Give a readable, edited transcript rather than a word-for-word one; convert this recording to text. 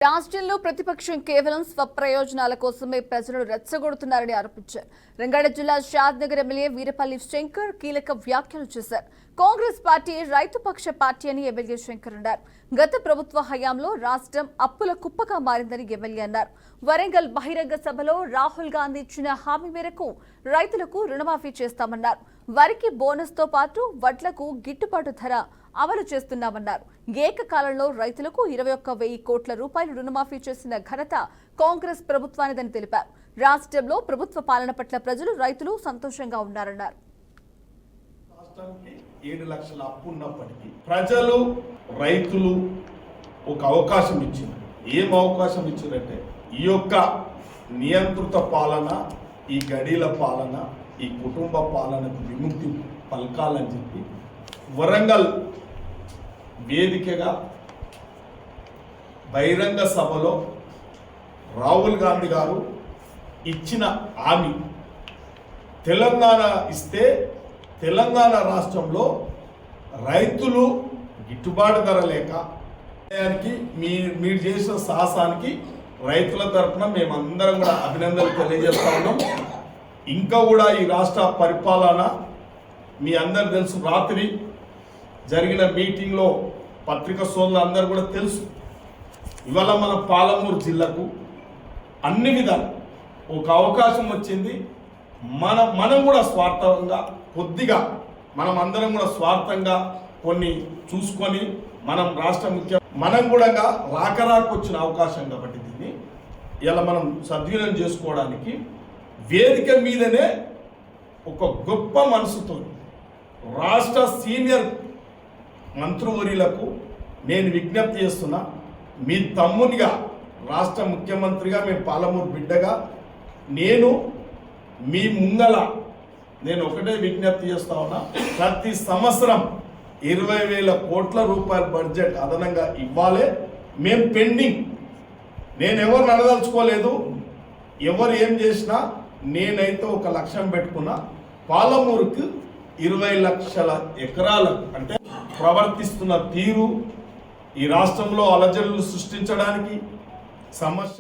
రాష్ట్రంలో ప్రతిపక్షం కేవలం స్వప్రయోజనాల కోసమే ప్రజలను రెచ్చగొడుతున్నారని ఆరోపించారు. రంగారెడ్డి జిల్లా షాద్నగర్ ఎమ్మెల్యే వీరపల్లి శంకర్ కీలక వ్యాఖ్యలు చేశారు. కాంగ్రెస్ పార్టీ రైతుపక్ష పార్టీ అని ఎమ్మెల్యే శంకర్ అన్నారు. గత ప్రభుత్వ హయాంలో రాష్ట్రం అప్పుల కుప్పగా మారిందని ఎమ్మెల్యే అన్నారు. వరంగల్ బహిరంగ సభలో రాహుల్ గాంధీ ఇచ్చిన హామీ మేరకు రైతులకు రుణమాఫీ చేస్తామన్నారు. వరికి బోనస్ తో పాటు వడ్లకు గిట్టుబాటు ధర అమలు చేస్తున్నామన్నారు. ఏకకాలంలో రైతులకు 21,000 కోట్ల రూపాయలు రుణమాఫీ చేసిన ఘనత కాంగ్రెస్ ప్రభుత్వానిదని తెలిపారు. రాష్ట్రంలో ప్రభుత్వ పాలన పట్ల ప్రజలు రైతులు సంతోషంగా ఉన్నారన్నారు. రాష్ట్రానికి 7 లక్షల అప్పు ఉన్నప్పటికీ ప్రజలు రైతులు ఒక అవకాశం ఇచ్చింది. ఏం అవకాశం ఇచ్చారంటే ఈ యొక్క నియంత్రిత పాలన, ఈ గడీల పాలన, ఈ కుటుంబ పాలనకు విముక్తి పలకాలని చెప్పి వరంగల్ వేదికగా బహిరంగ సభలో రాహుల్ గాంధీ గారు ఇచ్చిన హామీ, తెలంగాణ ఇస్తే తెలంగాణ రాష్ట్రంలో రైతులు గిట్టుబాటు ధర లేక మీరు చేసిన సాహసానికి రైతుల తరఫున మేమందరం కూడా అభినందనలు తెలియజేస్తా ఉన్నాం. ఇంకా కూడా ఈ రాష్ట్ర పరిపాలన మీ అందరు తెలుసు. రాత్రి జరిగిన మీటింగ్లో పత్రికా సోదరులు అందరూ కూడా తెలుసు. ఇవాళ మన పాలమూరు జిల్లాకు అన్ని విధాలు ఒక అవకాశం వచ్చింది. మనం కూడా స్వార్థంగా కొద్దిగా అందరం కూడా స్వార్థంగా కొన్ని చూసుకొని మనం రాష్ట్ర మనం కూడా రాకరాకు వచ్చిన అవకాశం కాబట్టి దీన్ని ఇలా మనం సద్వినియోగం చేసుకోవడానికి వేదిక మీదనే ఒక గొప్ప మనసుతో రాష్ట్ర సీనియర్ మంత్రివర్యులకు నేను విజ్ఞప్తి చేస్తున్నా. మీ తమ్మునిగా, రాష్ట్ర ముఖ్యమంత్రిగా, మీ పాలమూరు బిడ్డగా నేను మీ ముంగల నేను ఒకటే విజ్ఞప్తి చేస్తా ఉన్నా. ప్రతి సంవత్సరం 20,000 కోట్ల రూపాయల బడ్జెట్ అదనంగా ఇవ్వాలి. మేము పెండింగ్, నేను ఎవరిని అనదలుచుకోలేదు. ఎవరు ఏం చేసినా నేనైతే ఒక లక్ష్యం పెట్టుకున్నా. పాలమూరుకు 20 లక్షల ఎకరాలు అంటే ప్రవర్తిస్తున్న తీరు ఈ రాష్ట్రంలో అలజడులు సృష్టించడానికి సమస్య